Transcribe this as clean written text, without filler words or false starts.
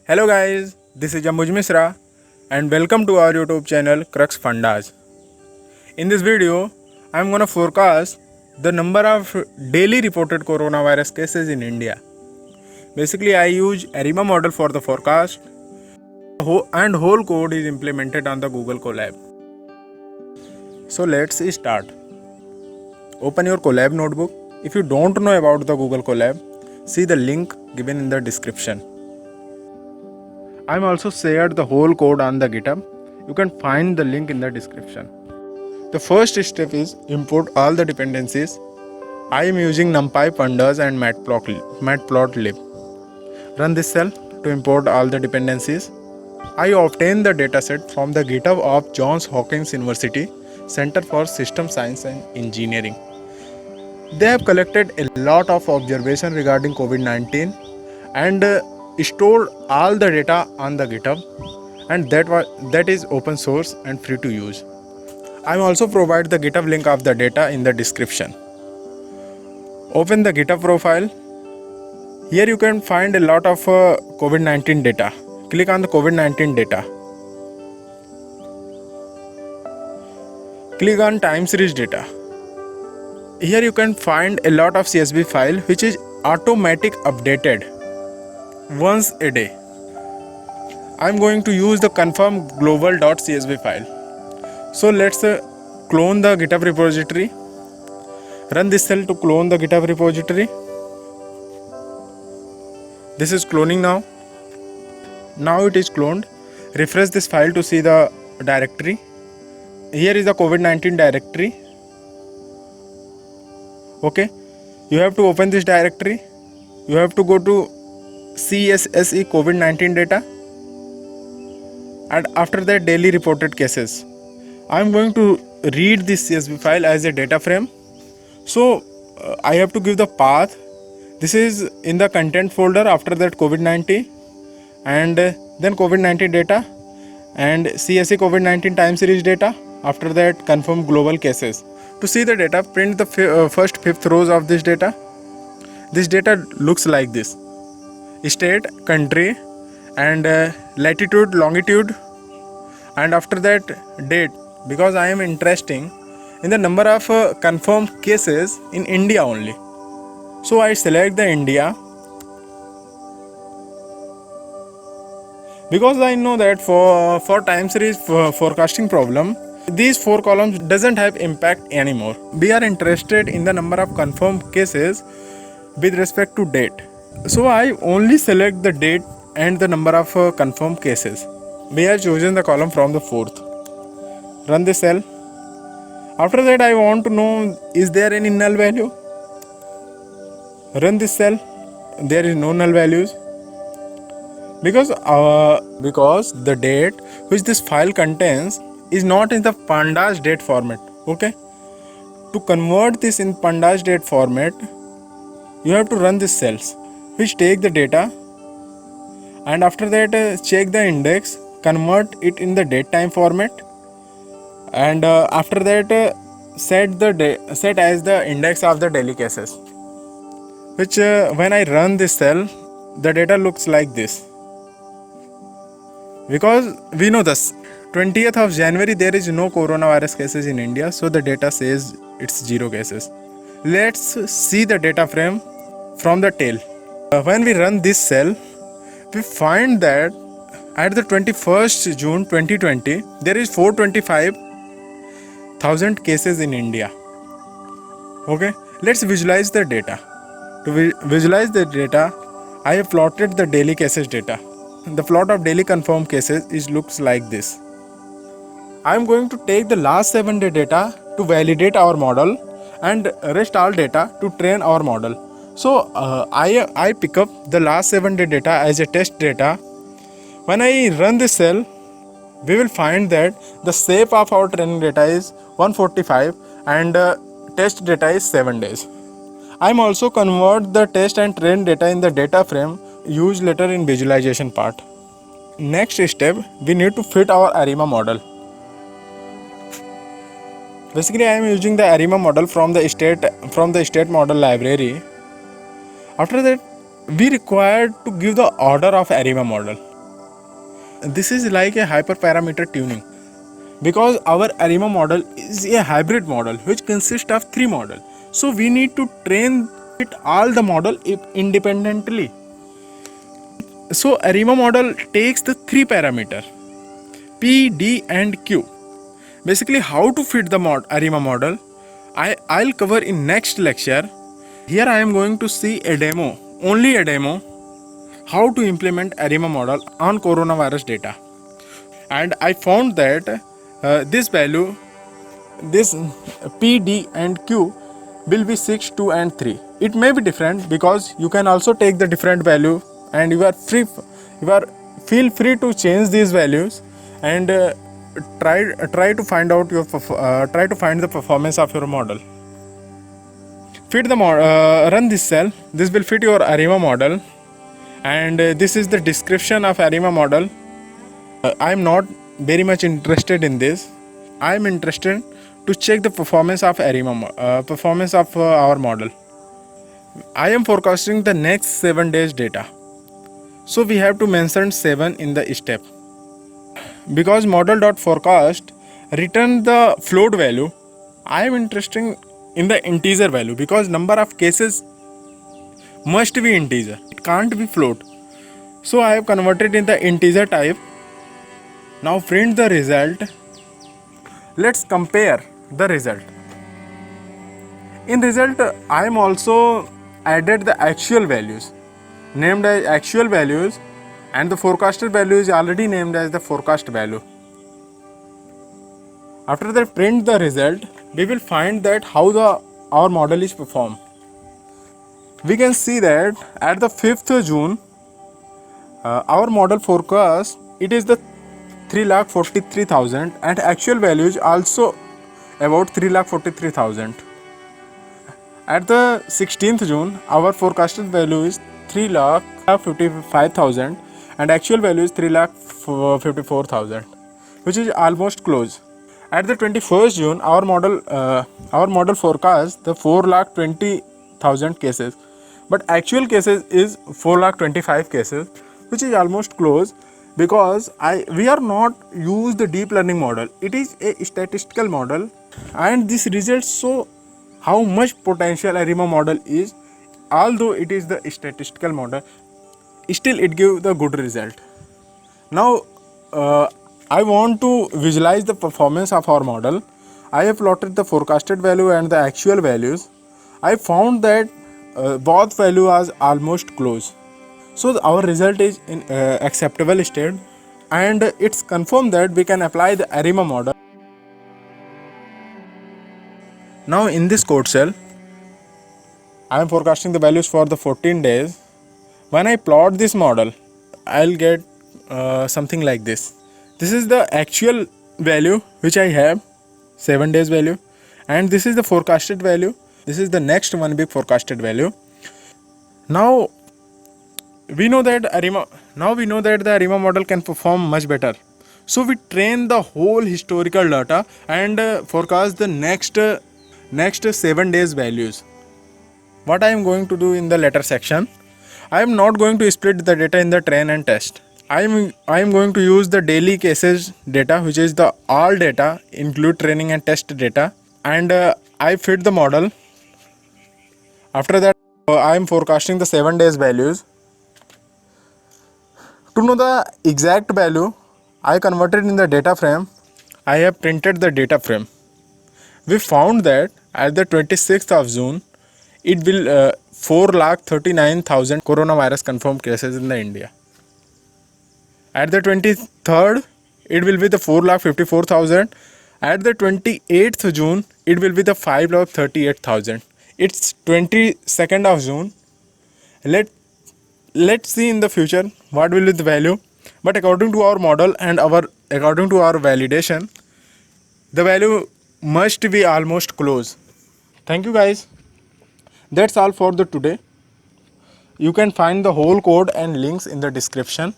Hello guys, this is Jambuj Misra and welcome to our YouTube channel Crux Fundas. In this video, I am gonna forecast the number of daily reported coronavirus cases in India. Basically, I use ARIMA model for the forecast and whole code is implemented on the Google Colab. So let's start. Open your Colab notebook. If you don't know about the Google Colab, see the link given in the description. I'm also shared the whole code on the GitHub. You can find the link in the description. The first step is import all the dependencies. I am using NumPy, Pandas and Matplotlib. Run this cell to import all the dependencies. I obtained the dataset from the GitHub of Johns Hopkins University Center for System Science and Engineering. They have collected a lot of observation regarding COVID-19 and stored all the data on the GitHub, and that is open source and free to use. I will also provide the GitHub link of the data in the description. Open the GitHub profile. Here you can find a lot of COVID-19 data. Click on the COVID-19 data. Click on time series data. Here you can find a lot of CSV file which is automatic updated once a day. I am going to use the confirm global.csv file. So let's clone the GitHub repository. Run this cell to clone the GitHub repository. This is cloning now. Now it is cloned. Refresh this file to see the directory. Here is the COVID-19 directory. Okay, you have to open this directory. You have to go to CSSE COVID-19 data, and after that daily reported cases. I am going to read this CSV file as a data frame. So I have to give the path. This is in the content folder, after that COVID-19 and then COVID-19 data and CSE COVID-19 time series data, after that confirm global cases. To see the data, print the first 5th rows of this data. This data looks like this: state, country and latitude, longitude, and after that date, because I am interested in the number of confirmed cases in India only. So I select the India, because I know that for time series forecasting problem, these 4 columns doesn't have impact anymore. We are interested in the number of confirmed cases with respect to date. So I only select the date and the number of confirmed cases. We have chosen the column from the 4th. Run the cell. After that I want to know, is there any null value? Run this cell. There is no null values, because the date which this file contains is not in the pandas date format. Okay, to convert this in pandas date format, you have to run these cells which take the data, and after that check the index, convert it in the date time format, and after that set as the index of the daily cases, which when I run this cell, the data looks like this. Because we know this 20th of January there is no coronavirus cases in India, so the data says it's 0 cases. Let's see the data frame from the tail. When we run this cell, we find that at the 21st June 2020 there is 425,000 cases in India. Okay, let's visualize the data. To visualize the data, I have plotted the daily cases data. The plot of daily confirmed cases looks like this. I am going to take the last 7-day data to validate our model and rest all data to train our model. So I pick up the last 7-day data as a test data. When I run this cell, we will find that the shape of our training data is 145 and test data is 7 days. I am also convert the test and train data in the data frame used later in visualization part. Next step, we need to fit our ARIMA model. Basically, I am using the ARIMA model from the state model library. After that, we required to give the order of ARIMA model. This is like a hyperparameter tuning because our ARIMA model is a hybrid model which consists of three models. So we need to train it all the model independently. So ARIMA model takes the three parameter P, D and Q. Basically how to fit the ARIMA model I'll cover in next lecture. Here I am going to see a demo, only a demo, how to implement ARIMA model on coronavirus data. And I found that this value, this P, D and Q will be 6, 2 and 3. It may be different because you can also take the different value and you are feel free to change these values and try to find out try to find the performance of your model. Fit the run this cell. This will fit your ARIMA model, and this is the description of ARIMA model. I am not very much interested in this. I am interested to check the performance of ARIMA performance of our model. I am forecasting the next 7 days data. So we have to mention 7 in the step. Because model.forecast return the float value, I am interested in the integer value because number of cases must be integer. It can't be float. So I have converted in the integer type. Now print the result. Let's compare the result. In result, I am also added the actual values, named as actual values, and the forecasted value is already named as the forecast value. After that, print the result. We will find that how our model is performed. We can see that at the 5th June, our model forecast it is the 3,43,000 and actual value is also about 3,43,000. At the 16th June, our forecasted value is 3,55,000 and actual value is 3,54,000, which is almost close. At the 21st June, our model forecast the 4,20,000 cases, but actual cases is 4,25,000 cases, which is almost close because we are not use the deep learning model. It is a statistical model, and this results show how much potential ARIMA model is. Although it is the statistical model, still it gives the good result. Now I want to visualize the performance of our model. I have plotted the forecasted value and the actual values. I found that both value are almost close. So our result is in acceptable state, and it's confirmed that we can apply the ARIMA model. Now in this code cell, I am forecasting the values for the 14 days. When I plot this model, I'll get something like this. This is the actual value which I have, 7 days value, and this is the forecasted value. This is the next one big forecasted value. Now we know that the ARIMA model can perform much better. So we train the whole historical data and forecast the next 7 days values. What I am going to do in the later section, I am not going to split the data in the train and test. I am going to use the daily cases data, which is the all data include training and test data, and I fit the model. After that, I am forecasting the 7 days values. To know the exact value, I converted in the data frame. I have printed the data frame. We found that at the 26th of June, it will 4,39,000 coronavirus confirmed cases in the India. At the 23rd, it will be the 4,54,000. At the 28th June, it will be the 5,38,000. It's 22nd of June. Let's see in the future what will be the value. But according to our model and according to our validation, the value must be almost close. Thank you guys. That's all for the today. You can find the whole code and links in the description.